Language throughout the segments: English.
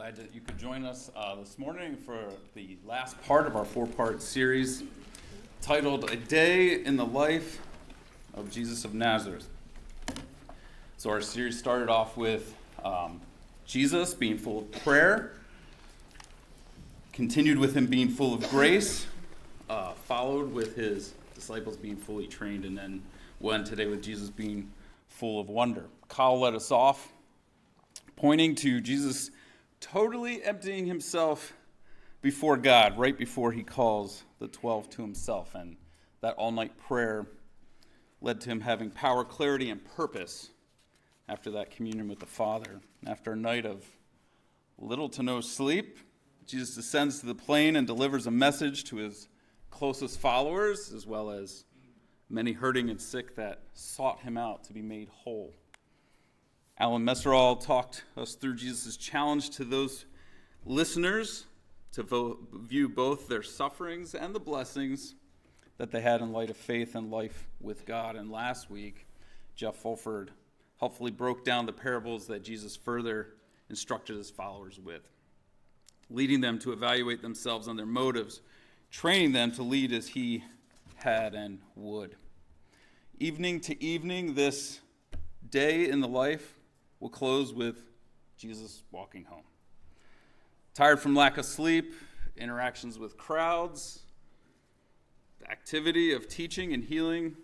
Glad that you could join us this morning for the last part of our four-part series titled A Day in the Life of Jesus of Nazareth. So our series started off with Jesus being full of prayer, continued with him being full of grace, followed with his disciples being fully trained, and then we'll end today with Jesus being full of wonder. Kyle led us off pointing to Jesus totally emptying himself before God right before he calls the 12 to himself. And that all-night prayer led to him having power, clarity, and purpose after that communion with the Father. After a night of little to no sleep, Jesus descends to the plain and delivers a message to his closest followers, as well as many hurting and sick that sought him out to be made whole. Alan Messerall talked us through Jesus' challenge to those listeners to view both their sufferings and the blessings that they had in light of faith and life with God. And last week, Jeff Fulford helpfully broke down the parables that Jesus further instructed his followers with, leading them to evaluate themselves on their motives, training them to lead as he had and would. Evening to evening, this day in the life will close with Jesus walking home. Tired from lack of sleep, interactions with crowds, the activity of teaching and healing,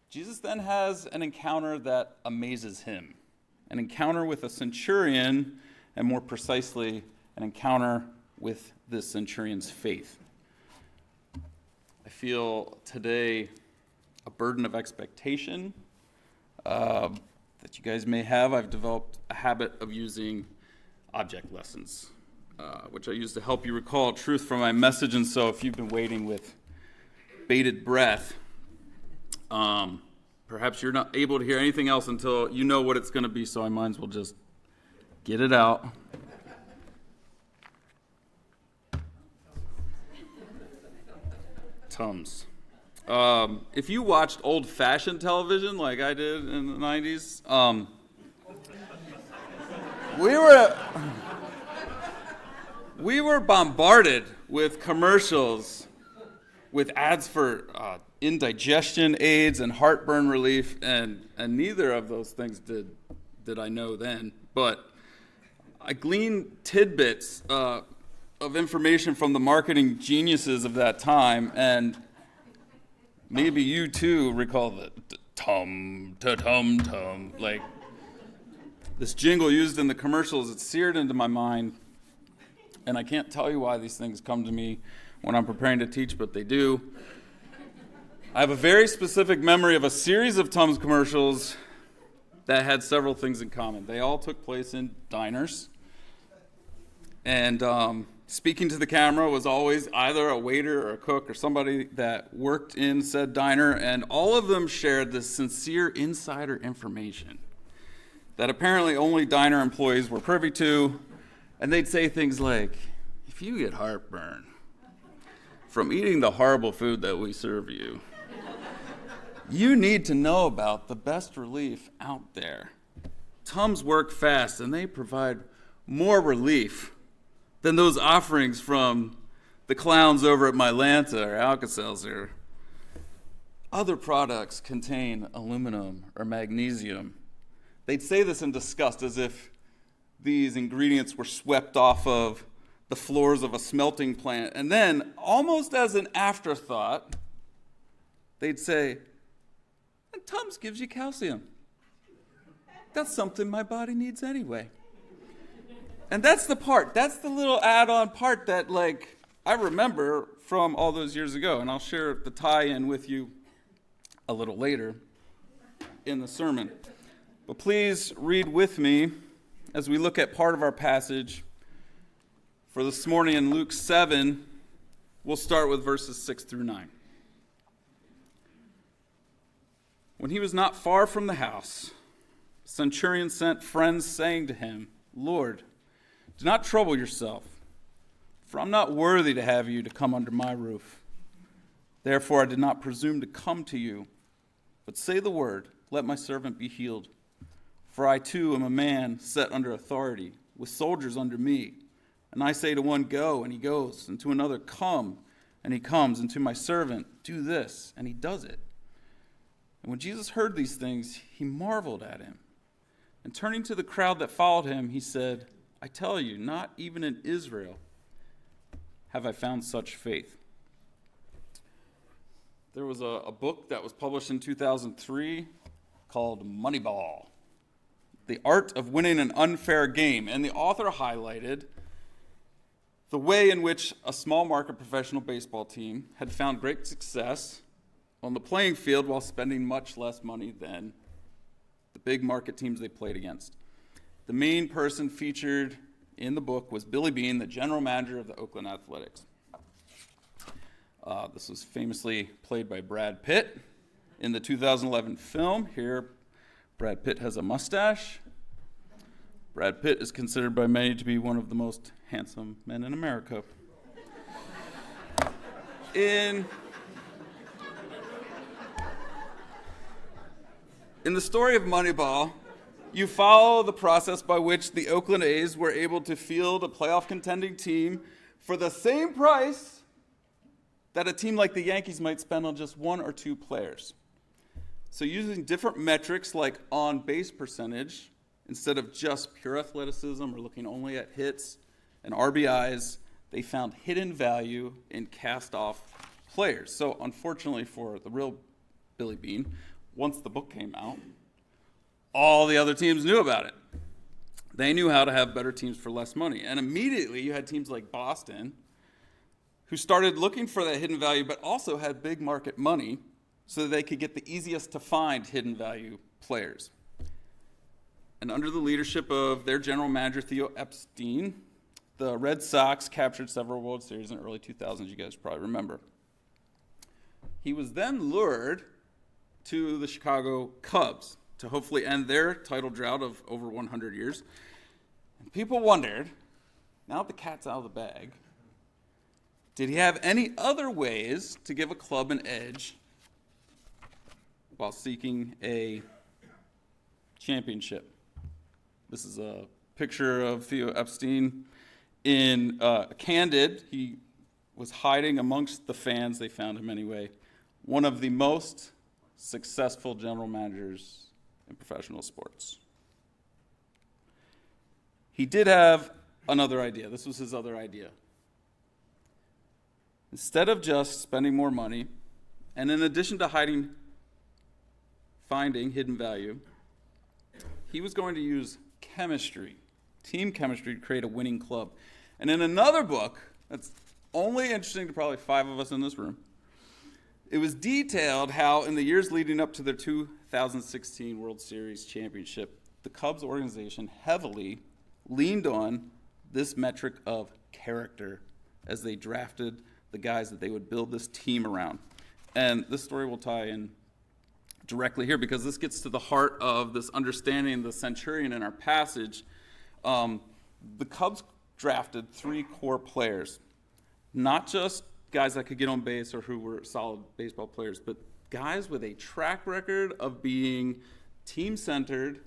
Jesus then has an encounter that amazes him. An encounter with a centurion, and more precisely, an encounter with this centurion's faith. I feel today a burden of expectation that you guys may have. I've developed a habit of using object lessons, which I use to help you recall truth from my message. And so if you've been waiting with bated breath, perhaps you're not able to hear anything else until you know what it's going to be, so I might as well just get it out. Tums. If you watched old-fashioned television like I did in the 90s, we were bombarded with commercials, with ads for indigestion aids and heartburn relief, and neither of those things did I know then. But I gleaned tidbits of information from the marketing geniuses of that time, and maybe you too recall the tum-ta-tum-tum, like this jingle used in the commercials. It's seared into my mind, and I can't tell you why these things come to me when I'm preparing to teach, but they do. I have a very specific memory of a series of Tums commercials that had several things in common. They all took place in diners, and speaking to the camera was always either a waiter or a cook or somebody that worked in said diner, and all of them shared this sincere insider information that apparently only diner employees were privy to, and they'd say things like, if you get heartburn from eating the horrible food that we serve you, you need to know about the best relief out there. Tums work fast, and they provide more relief than those offerings from the clowns over at Mylanta or Alka-Seltzer. Other products contain aluminum or magnesium. They'd say this in disgust, as if these ingredients were swept off of the floors of a smelting plant. And then, almost as an afterthought, they'd say, and Tums gives you calcium. That's something my body needs anyway. And that's the little add-on part that, I remember from all those years ago. And I'll share the tie-in with you a little later in the sermon. But please read with me as we look at part of our passage for this morning in Luke 7. We'll start with verses 6 through 9. When he was not far from the house, the centurion sent friends saying to him, Lord, do not trouble yourself, for I'm not worthy to have you to come under my roof. Therefore I did not presume to come to you, but say the word, let my servant be healed. For I too am a man set under authority, with soldiers under me. And I say to one, go, and he goes, and to another, come, and he comes, and to my servant, do this, and he does it. And when Jesus heard these things, he marveled at him. And turning to the crowd that followed him, he said, I tell you, not even in Israel have I found such faith. There was a book that was published in 2003 called Moneyball, The Art of Winning an Unfair Game. And the author highlighted the way in which a small market professional baseball team had found great success on the playing field while spending much less money than the big market teams they played against. The main person featured in the book was Billy Beane, the general manager of the Oakland Athletics. This was famously played by Brad Pitt in the 2011 film. Here, Brad Pitt has a mustache. Brad Pitt is considered by many to be one of the most handsome men in America. In the story of Moneyball, you follow the process by which the Oakland A's were able to field a playoff contending team for the same price that a team like the Yankees might spend on just one or two players. So using different metrics like on-base percentage, instead of just pure athleticism or looking only at hits and RBIs, they found hidden value in cast-off players. So unfortunately for the real Billy Beane, once the book came out, all the other teams knew about it. They knew how to have better teams for less money. And immediately you had teams like Boston who started looking for that hidden value, but also had big market money so that they could get the easiest to find hidden value players. And under the leadership of their general manager, Theo Epstein, the Red Sox captured several World Series in the early 2000s, you guys probably remember. He was then lured to the Chicago Cubs to hopefully end their title drought of over 100 years. And people wondered, now that the cat's out of the bag, did he have any other ways to give a club an edge while seeking a championship? This is a picture of Theo Epstein in Candid. He was hiding amongst the fans. They found him anyway. One of the most successful general managers in professional sports. He did have another idea. This was his other idea. Instead of just spending more money, and in addition to finding hidden value, he was going to use chemistry, team chemistry, to create a winning club. And in another book that's only interesting to probably 5 of us in this room, it was detailed how in the years leading up to their 2016 World Series championship, the Cubs organization heavily leaned on this metric of character as they drafted the guys that they would build this team around. And this story will tie in directly here because this gets to the heart of this understanding of the centurion in our passage. The Cubs drafted 3 core players, not just guys that could get on base or who were solid baseball players, but guys with a track record of being team-centered,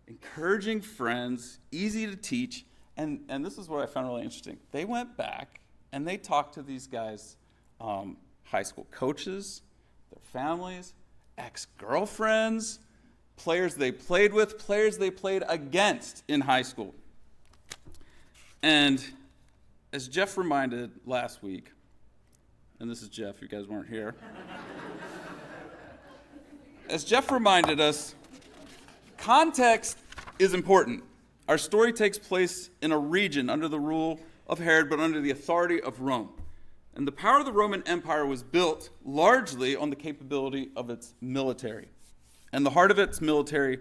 encouraging friends, easy to teach, and this is what I found really interesting. They went back and they talked to these guys, high school coaches, their families, ex-girlfriends, players they played with, players they played against in high school. And as Jeff reminded last week, and this is Jeff, you guys weren't here. As Jeff reminded us, context is important. Our story takes place in a region under the rule of Herod, but under the authority of Rome. And the power of the Roman Empire was built largely on the capability of its military. And the heart of its military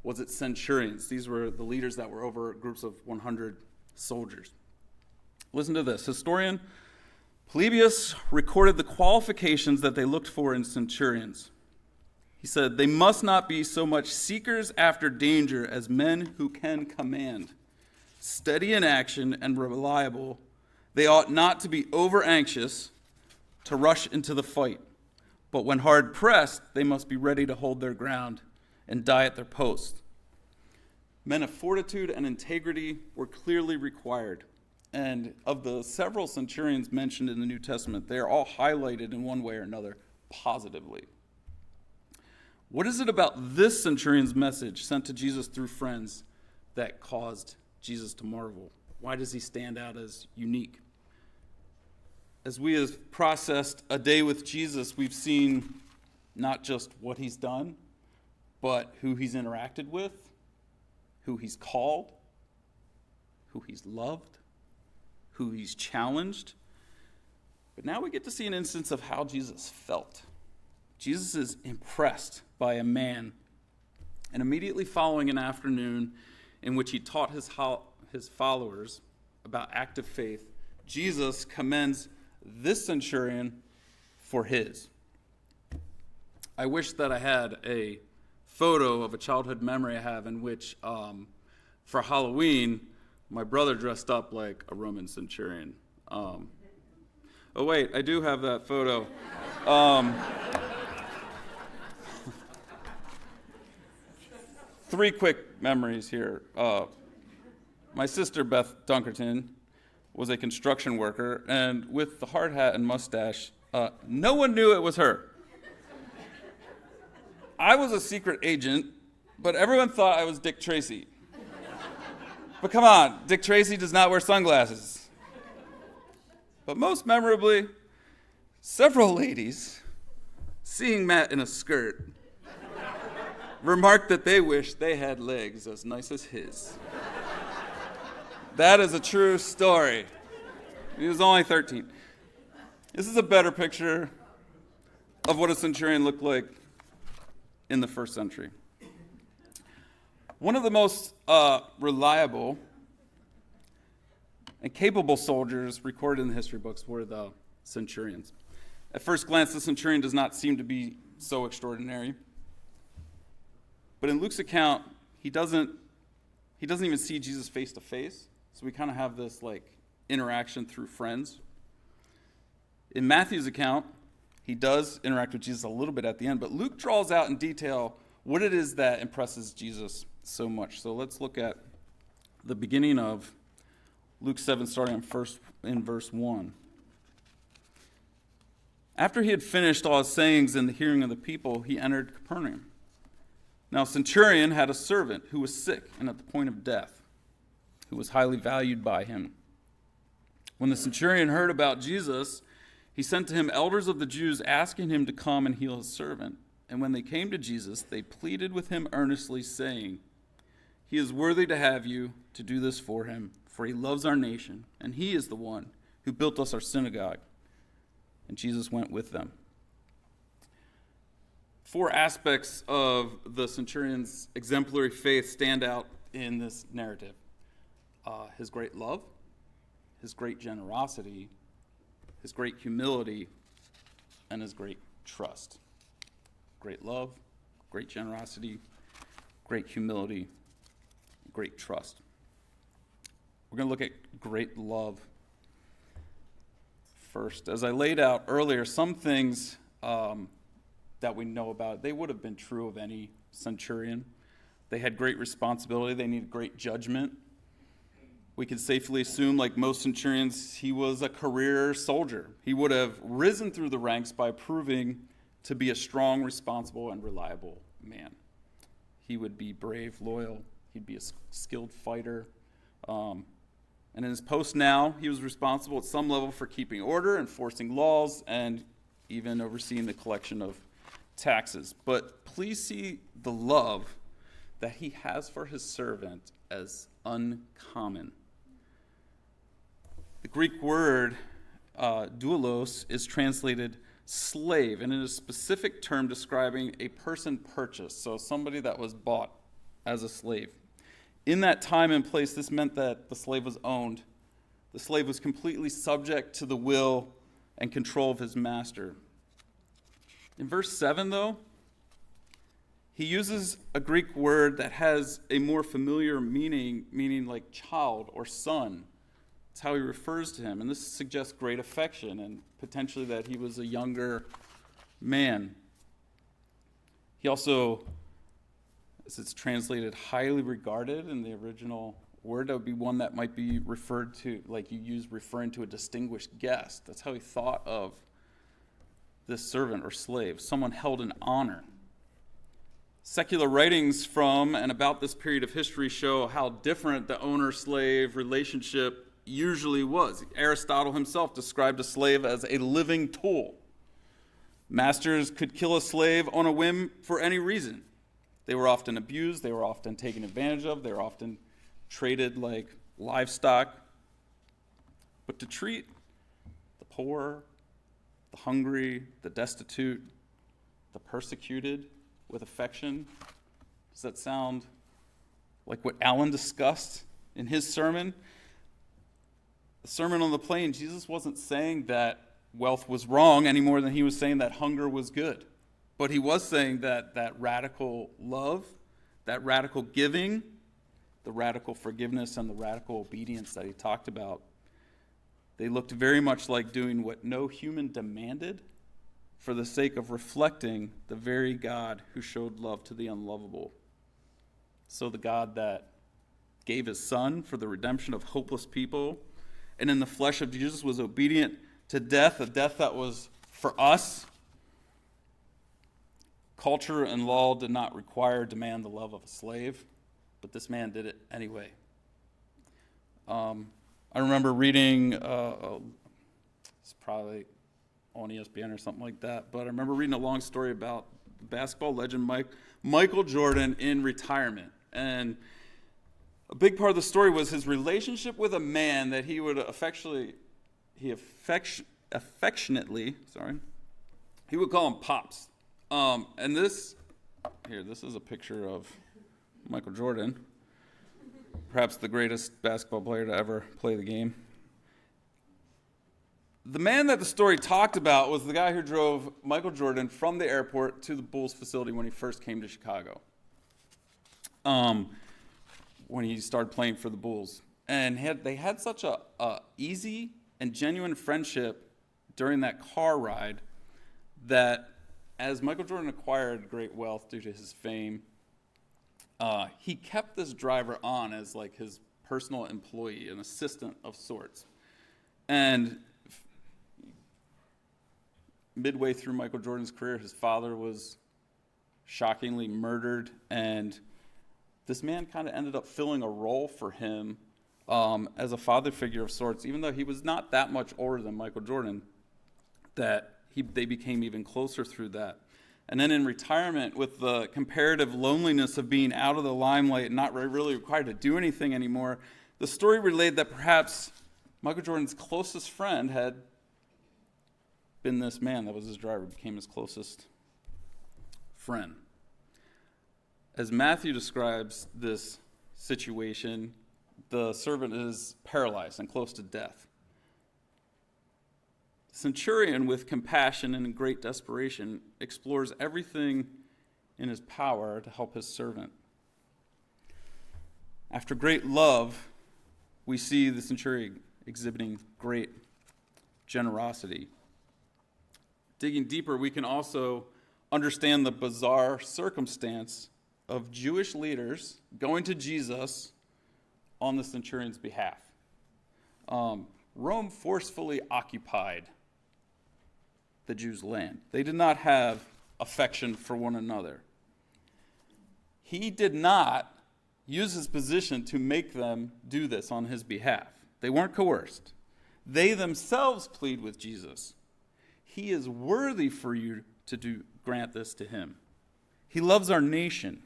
was its centurions. These were the leaders that were over groups of 100 soldiers. Listen to this. Historian Polybius recorded the qualifications that they looked for in centurions. He said, they must not be so much seekers after danger as men who can command. Steady in action and reliable, they ought not to be over-anxious to rush into the fight. But when hard-pressed, they must be ready to hold their ground and die at their post. Men of fortitude and integrity were clearly required. And of the several centurions mentioned in the New Testament, they are all highlighted in one way or another positively. What is it about this centurion's message sent to Jesus through friends that caused Jesus to marvel? Why does he stand out as unique? As we have processed a day with Jesus, we've seen not just what he's done, but who he's interacted with, who he's called, who he's loved, who he's challenged. But now we get to see an instance of how Jesus felt. Jesus is impressed by a man, and immediately following an afternoon in which he taught his followers about active faith, Jesus commends this centurion for his. I wish that I had a photo of a childhood memory I have in which, for Halloween, my brother dressed up like a Roman centurion. Oh wait, I do have that photo. Three quick memories here. My sister, Beth Dunkerton, was a construction worker, and with the hard hat and mustache, no one knew it was her. I was a secret agent, but everyone thought I was Dick Tracy. But come on, Dick Tracy does not wear sunglasses. But most memorably, several ladies, seeing Matt in a skirt, remarked that they wished they had legs as nice as his. That is a true story. He was only 13. This is a better picture of what a centurion looked like in the first century. One of the most reliable and capable soldiers recorded in the history books were the centurions. At first glance, the centurion does not seem to be so extraordinary. But in Luke's account, he doesn't even see Jesus face to face. So we kind of have this interaction through friends. In Matthew's account, he does interact with Jesus a little bit at the end, but Luke draws out in detail what it is that impresses Jesus so much. So let's look at the beginning of Luke 7, starting in verse 1. After he had finished all his sayings in the hearing of the people, he entered Capernaum. Now, a centurion had a servant who was sick and at the point of death, who was highly valued by him. When the centurion heard about Jesus, he sent to him elders of the Jews, asking him to come and heal his servant. And when they came to Jesus, they pleaded with him earnestly, saying, "He is worthy to have you to do this for him, for he loves our nation, and he is the one who built us our synagogue." And Jesus went with them. Four aspects of the centurion's exemplary faith stand out in this narrative. His great love, his great generosity, his great humility, and his great trust. Great love, great generosity, great humility, great trust. We're going to look at great love first. As I laid out earlier, some things that we know about, they would have been true of any centurion. They had great responsibility. They needed great judgment. We can safely assume, like most centurions, he was a career soldier. He would have risen through the ranks by proving to be a strong, responsible, and reliable man. He would be brave, loyal. He'd be a skilled fighter. And in his post now, he was responsible at some level for keeping order, enforcing laws, and even overseeing the collection of taxes. But please see the love that he has for his servant as uncommon. The Greek word doulos is translated slave, and it is a specific term describing a person purchased, so somebody that was bought as a slave. In that time and place, this meant that the slave was owned. The slave was completely subject to the will and control of his master. In verse 7, though, he uses a Greek word that has a more familiar meaning like child or son. That's how he refers to him. And this suggests great affection and potentially that he was a younger man. He also as it's translated highly regarded in the original word, that would be one that might be referred to, like you use referring to a distinguished guest. That's how he thought of this servant or slave, someone held in honor. Secular writings from and about this period of history show how different the owner-slave relationship usually was. Aristotle himself described a slave as a living tool. Masters could kill a slave on a whim for any reason. They were often abused, they were often taken advantage of, they were often traded like livestock. But to treat the poor, the hungry, the destitute, the persecuted with affection, does that sound like what Alan discussed in his sermon? The Sermon on the Plain, Jesus wasn't saying that wealth was wrong any more than he was saying that hunger was good. But he was saying that radical love, that radical giving, the radical forgiveness, and the radical obedience that he talked about, they looked very much like doing what no human demanded for the sake of reflecting the very God who showed love to the unlovable. So the God that gave his son for the redemption of hopeless people, and in the flesh of Jesus was obedient to death, a death that was for us. Culture and law did not demand the love of a slave, but this man did it anyway. I remember reading, it's probably on ESPN or something like that, but I remember reading a long story about basketball legend Michael Jordan in retirement. And a big part of the story was his relationship with a man that he would affectionately, he would call him Pops. And this is a picture of Michael Jordan, perhaps the greatest basketball player to ever play the game. The man that the story talked about was the guy who drove Michael Jordan from the airport to the Bulls facility when he first came to Chicago, when he started playing for the Bulls. And they had such a easy and genuine friendship during that car ride that as Michael Jordan acquired great wealth due to his fame, he kept this driver on as like his personal employee, an assistant of sorts. And midway through Michael Jordan's career, his father was shockingly murdered, and this man kind of ended up filling a role for him as a father figure of sorts, even though he was not that much older than Michael Jordan, they became even closer through that. And then in retirement, with the comparative loneliness of being out of the limelight and not really required to do anything anymore, the story relayed that perhaps Michael Jordan's closest friend had been this man that was his driver, became his closest friend. As Matthew describes this situation, the servant is paralyzed and close to death. The centurion, with compassion and in great desperation, explores everything in his power to help his servant. After great love, we see the centurion exhibiting great generosity. Digging deeper, we can also understand the bizarre circumstance of Jewish leaders going to Jesus on the centurion's behalf. Rome forcefully occupied the Jews' land. They did not have affection for one another. He did not use his position to make them do this on his behalf. They weren't coerced. They themselves plead with Jesus. He is worthy for you to grant this to him. He loves our nation.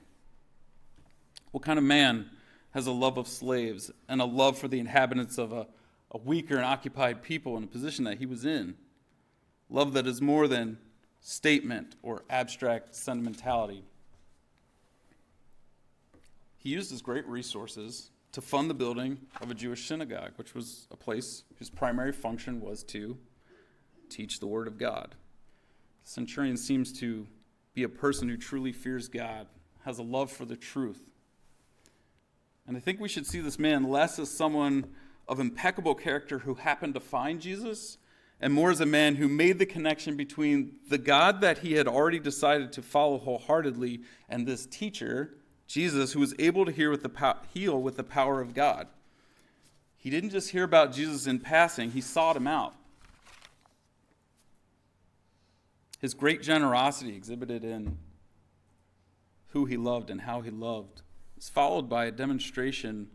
What kind of man has a love of slaves and a love for the inhabitants of a weaker and occupied people in a position that he was in? Love that is more than statement or abstract sentimentality. He used his great resources to fund the building of a Jewish synagogue, which was a place whose primary function was to teach the word of God. The centurion seems to be a person who truly fears God, has a love for the truth. And I think we should see this man less as someone of impeccable character who happened to find Jesus, and more as a man who made the connection between the God that he had already decided to follow wholeheartedly and this teacher, Jesus, who was able to heal with the power of God. He didn't just hear about Jesus in passing, he sought him out. His great generosity exhibited in who he loved and how he loved is followed by a demonstration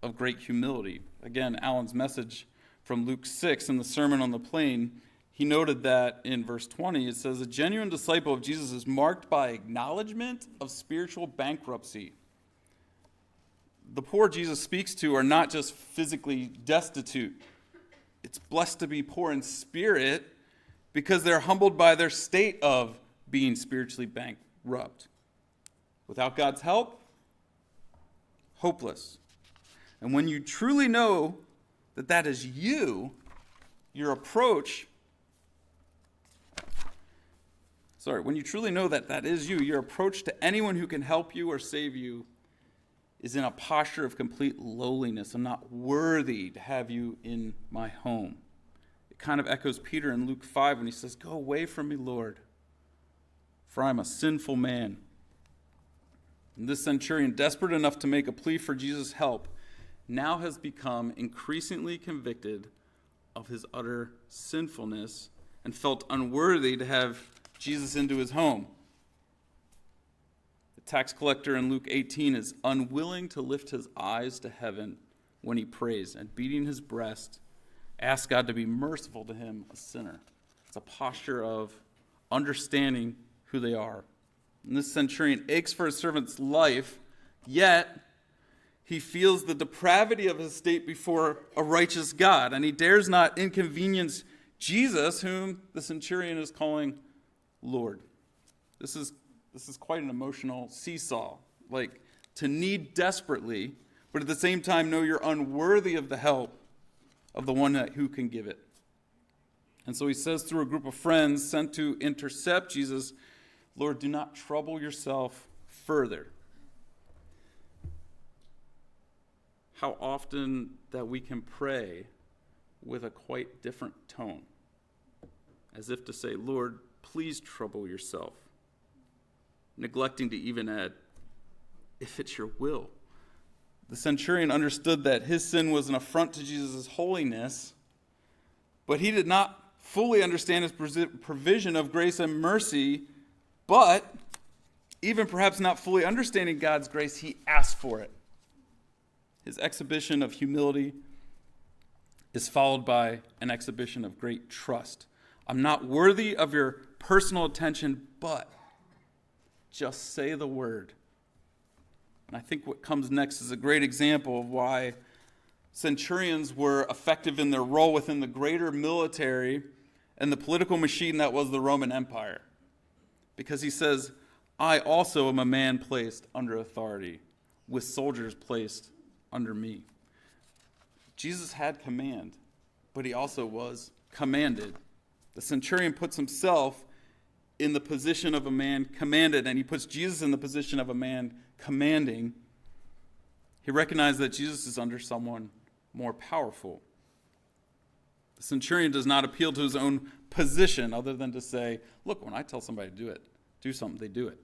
of great humility. Again, Alan's message from Luke 6 in the Sermon on the Plain, he noted that in verse 20, it says, a genuine disciple of Jesus is marked by acknowledgement of spiritual bankruptcy. The poor Jesus speaks to are not just physically destitute. It's blessed to be poor in spirit because they're humbled by their state of being spiritually bankrupt. Without God's help, hopeless. And when you truly know that that is you, when you truly know that that is you, your approach to anyone who can help you or save you is in a posture of complete lowliness. I'm not worthy to have you in my home. It kind of echoes Peter in Luke 5 when he says, go away from me, Lord, for I'm a sinful man. And this centurion, desperate enough to make a plea for Jesus' help, now has become increasingly convicted of his utter sinfulness and felt unworthy to have Jesus into his home. The tax collector in Luke 18 is unwilling to lift his eyes to heaven when he prays, and beating his breast, asks God to be merciful to him, a sinner. It's a posture of understanding who they are. And this centurion aches for his servant's life, yet he feels the depravity of his state before a righteous God, and he dares not inconvenience Jesus, whom the centurion is calling Lord. This is quite an emotional seesaw, like to need desperately, but at the same time know you're unworthy of the help of the one who can give it. And so he says through a group of friends sent to intercept Jesus, Lord, do not trouble yourself further. How often that we can pray with a quite different tone, as if to say, Lord, please trouble yourself, neglecting to even add, if it's your will. The centurion understood that his sin was an affront to Jesus' holiness, but he did not fully understand his provision of grace and mercy, but even perhaps not fully understanding God's grace, he asked for it. His exhibition of humility is followed by an exhibition of great trust. I'm not worthy of your personal attention, but just say the word. And I think what comes next is a great example of why centurions were effective in their role within the greater military and the political machine that was the Roman Empire. Because he says, I also am a man placed under authority, with soldiers placed under me. Jesus had command, but he also was commanded. The centurion puts himself in the position of a man commanded, and he puts Jesus in the position of a man commanding. He recognized that Jesus is under someone more powerful. The centurion does not appeal to his own position other than to say, look, when I tell somebody to do something, they do it.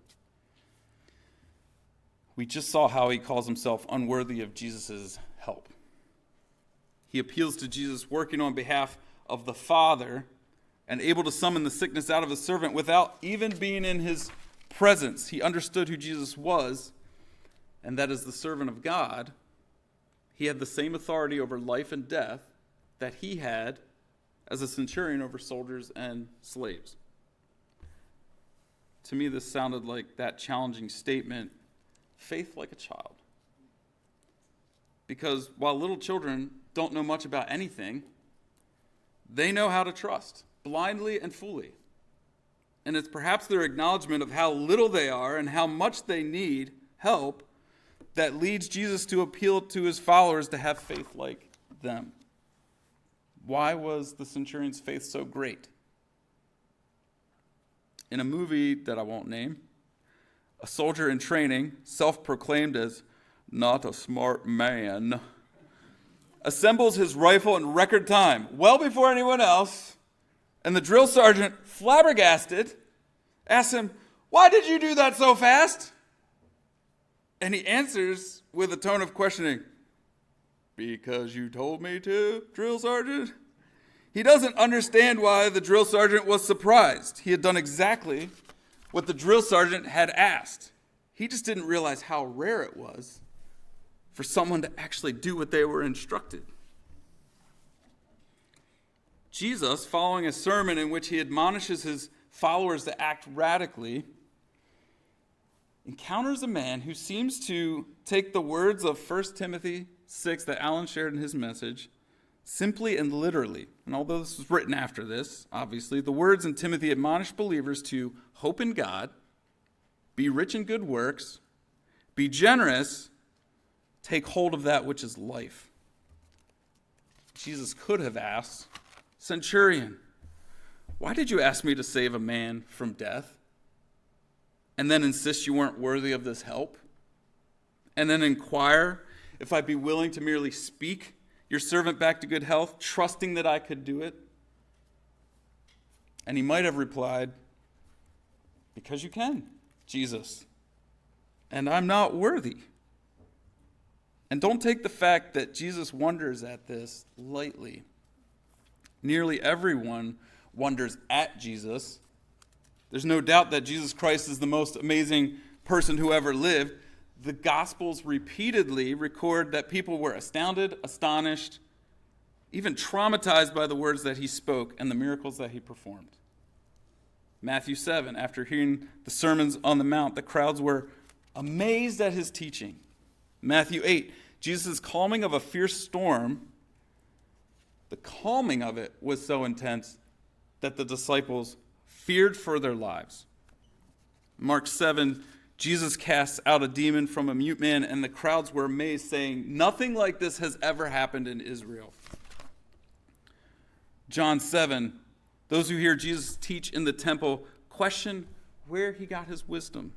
We just saw how he calls himself unworthy of Jesus' help. He appeals to Jesus working on behalf of the Father and able to summon the sickness out of his servant without even being in his presence. He understood who Jesus was, and that as the servant of God, he had the same authority over life and death that he had as a centurion over soldiers and slaves. To me, this sounded like that challenging statement, faith like a child. Because while little children don't know much about anything, they know how to trust, blindly and fully. And it's perhaps their acknowledgement of how little they are and how much they need help that leads Jesus to appeal to his followers to have faith like them. Why was the centurion's faith so great? In a movie that I won't name, a soldier in training, self-proclaimed as not a smart man, assembles his rifle in record time, well before anyone else, and the drill sergeant, flabbergasted, asks him, why did you do that so fast? And he answers with a tone of questioning. Because you told me to, drill sergeant? He doesn't understand why the drill sergeant was surprised. He had done exactly what the drill sergeant had asked. He just didn't realize how rare it was for someone to actually do what they were instructed. Jesus, following a sermon in which he admonishes his followers to act radically, encounters a man who seems to take the words of 1 Timothy 6 that Alan shared in his message simply and literally. And although this was written after this, obviously, the words in Timothy admonish believers to hope in God, be rich in good works, be generous, take hold of that which is life. Jesus could have asked, Centurion, why did you ask me to save a man from death? And then insist you weren't worthy of this help? And then inquire if I'd be willing to merely speak your servant back to good health, trusting that I could do it? And he might have replied, because you can, Jesus, and I'm not worthy. And don't take the fact that Jesus wonders at this lightly. Nearly everyone wonders at Jesus. There's no doubt that Jesus Christ is the most amazing person who ever lived. The Gospels repeatedly record that people were astounded, astonished, even traumatized by the words that he spoke and the miracles that he performed. Matthew 7, after hearing the sermons on the Mount, the crowds were amazed at his teaching. Matthew 8, Jesus' calming of a fierce storm, the calming of it was so intense that the disciples feared for their lives. Mark 7, Jesus casts out a demon from a mute man, and the crowds were amazed, saying, nothing like this has ever happened in Israel. John 7, those who hear Jesus teach in the temple question where he got his wisdom.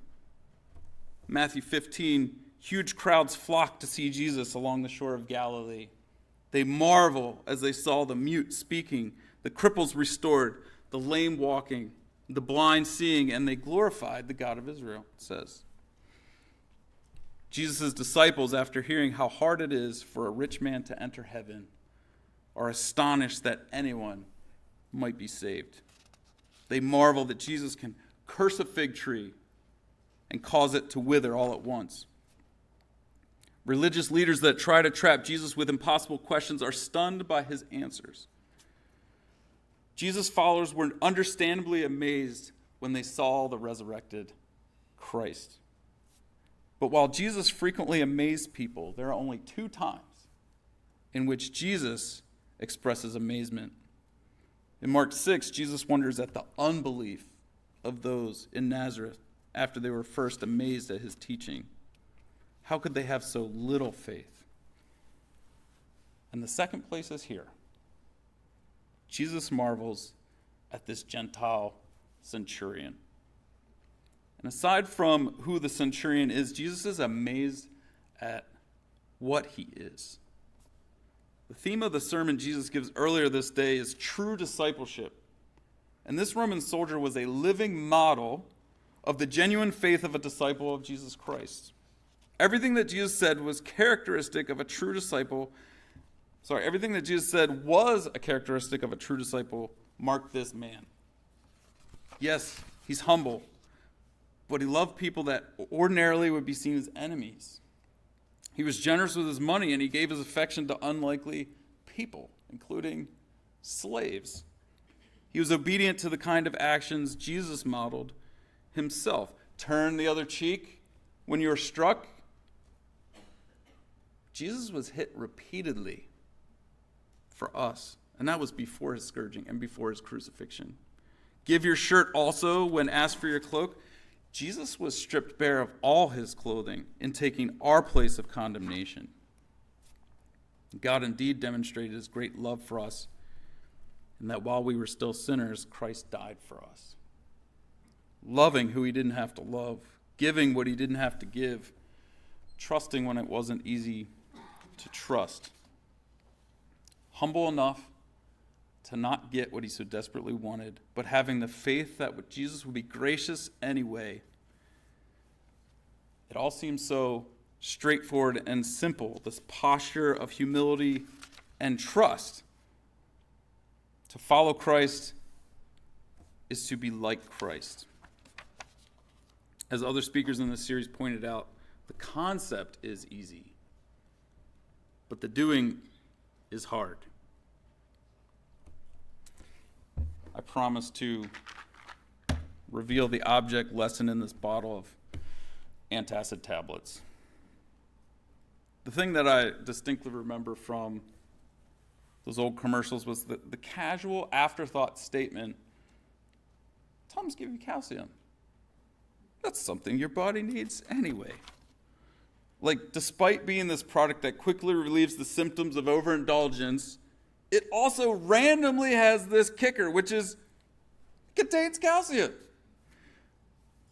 Matthew 15, huge crowds flock to see Jesus along the shore of Galilee. They marvel as they saw the mute speaking, the cripples restored, the lame walking, the blind seeing, and they glorified the God of Israel, it says. Jesus' disciples, after hearing how hard it is for a rich man to enter heaven, are astonished that anyone might be saved. They marvel that Jesus can curse a fig tree and cause it to wither all at once. Religious leaders that try to trap Jesus with impossible questions are stunned by his answers. Jesus' followers were understandably amazed when they saw the resurrected Christ. But while Jesus frequently amazed people, there are only 2 times in which Jesus expresses amazement. In Mark 6, Jesus wonders at the unbelief of those in Nazareth after they were first amazed at his teaching. How could they have so little faith? And the second place is here. Jesus marvels at this Gentile centurion. And aside from who the centurion is, Jesus is amazed at what he is. The theme of the sermon Jesus gives earlier this day is true discipleship. And this Roman soldier was a living model of the genuine faith of a disciple of Jesus Christ. Everything that Jesus said was characteristic of a true disciple. Everything that Jesus said was a characteristic of a true disciple marked this man. Yes, he's humble, but he loved people that ordinarily would be seen as enemies. He was generous with his money, and he gave his affection to unlikely people, including slaves. He was obedient to the kind of actions Jesus modeled himself. Turn the other cheek when you are struck. Jesus was hit repeatedly for us, and that was before his scourging and before his crucifixion. Give your shirt also when asked for your cloak. Jesus was stripped bare of all his clothing in taking our place of condemnation. God indeed demonstrated his great love for us, and that while we were still sinners, Christ died for us. Loving who he didn't have to love, giving what he didn't have to give, trusting when it wasn't easy to trust. Humble enough to not get what he so desperately wanted, but having the faith that Jesus would be gracious anyway. It all seems so straightforward and simple, this posture of humility and trust. To follow Christ is to be like Christ. As other speakers in this series pointed out, the concept is easy, but the doing is hard. I promise to reveal the object lesson in this bottle of antacid tablets. The thing that I distinctly remember from those old commercials was the casual afterthought statement, Tums give you calcium. That's something your body needs anyway. Like, despite being this product that quickly relieves the symptoms of overindulgence, it also randomly has this kicker, which is contains calcium.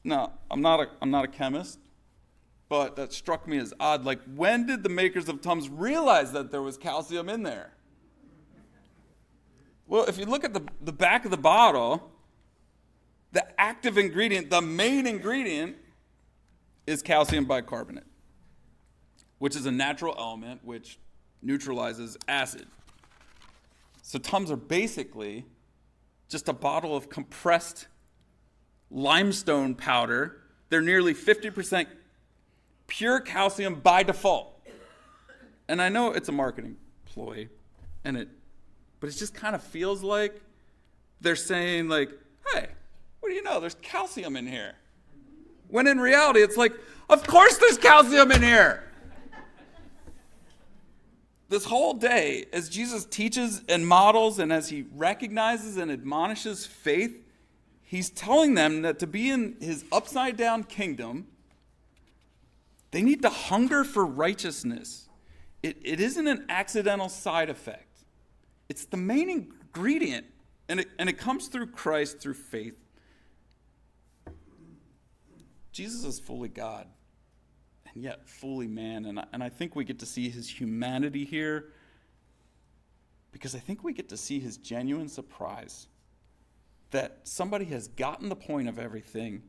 Now, I'm not a chemist, but that struck me as odd. Like, when did the makers of Tums realize that there was calcium in there? Well, if you look at the back of the bottle, the active ingredient, the main ingredient, is calcium bicarbonate, which is a natural element which neutralizes acid. So Tums are basically just a bottle of compressed limestone powder. They're nearly 50% pure calcium by default. And I know it's a marketing ploy, but it just kind of feels like they're saying, like, hey, what do you know? There's calcium in here. When in reality, it's like, of course there's calcium in here. This whole day, as Jesus teaches and models, and as he recognizes and admonishes faith, he's telling them that to be in his upside-down kingdom, they need to hunger for righteousness. It isn't an accidental side effect. It's the main ingredient, and it comes through Christ, through faith. Jesus is fully God, and yet fully man. And I think we get to see his humanity here, because I think we get to see his genuine surprise that somebody has gotten the point of everything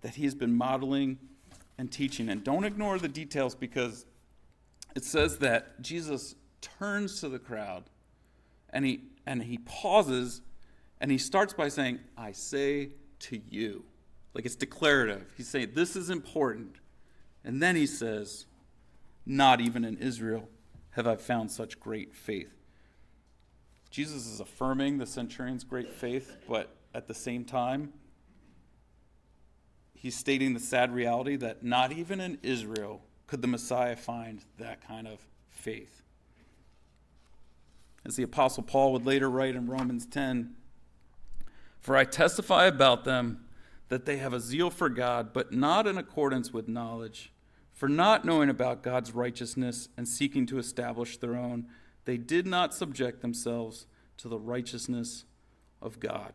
that he has been modeling and teaching. And don't ignore the details, because it says that Jesus turns to the crowd and he pauses and he starts by saying, I say to you. Like, it's declarative. He's saying, this is important. And then he says, not even in Israel have I found such great faith. Jesus is affirming the centurion's great faith, but at the same time, he's stating the sad reality that not even in Israel could the Messiah find that kind of faith. As the Apostle Paul would later write in Romans 10, for I testify about them that they have a zeal for God, but not in accordance with knowledge. For not knowing about God's righteousness and seeking to establish their own, they did not subject themselves to the righteousness of God.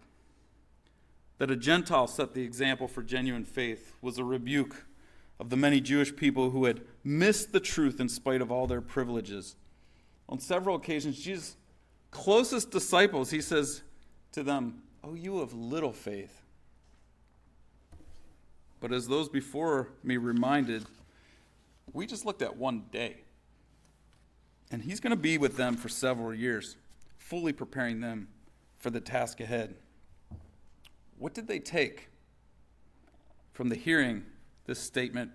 That a Gentile set the example for genuine faith was a rebuke of the many Jewish people who had missed the truth in spite of all their privileges. On several occasions, Jesus' closest disciples, he says to them, oh, you of little faith. But as those before me reminded, we just looked at one day. And he's going to be with them for several years, fully preparing them for the task ahead. What did they take from hearing this statement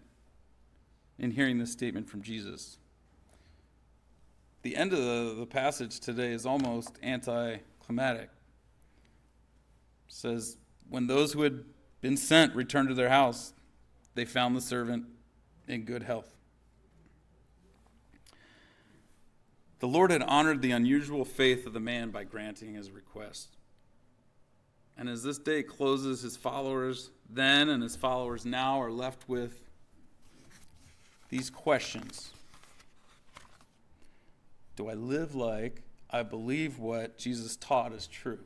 from Jesus? The end of the passage today is almost anticlimactic. It says, when those who had been sent returned to their house, they found the servant in good health. The Lord had honored the unusual faith of the man by granting his request. And as this day closes, his followers then and his followers now are left with these questions. Do I live like I believe what Jesus taught is true?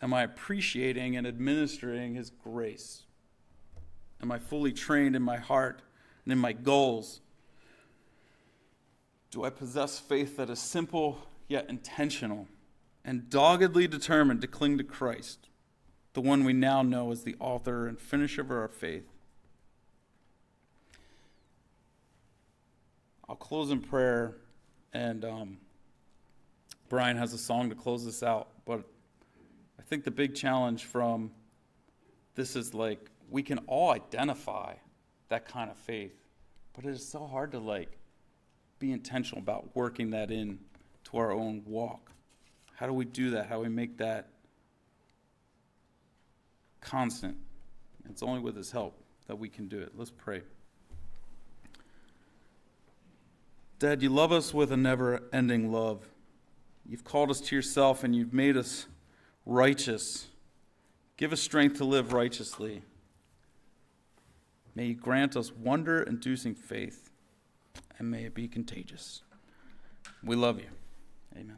Am I appreciating and administering his grace? Am I fully trained in my heart and in my goals? Do I possess faith that is simple yet intentional and doggedly determined to cling to Christ, the one we now know as the author and finisher of our faith? close in prayer, and Brian has a song to close this out. But I think the big challenge from this is like we can all identify that kind of faith, but it is so hard to like be intentional about working that in to our own walk. How do we do that? How do we make that constant? It's only with his help that we can do it. Let's pray. Dad, you love us with a never-ending love. You've called us to yourself and you've made us righteous. Give us strength to live righteously. May you grant us wonder-inducing faith, and may it be contagious. We love you. Amen.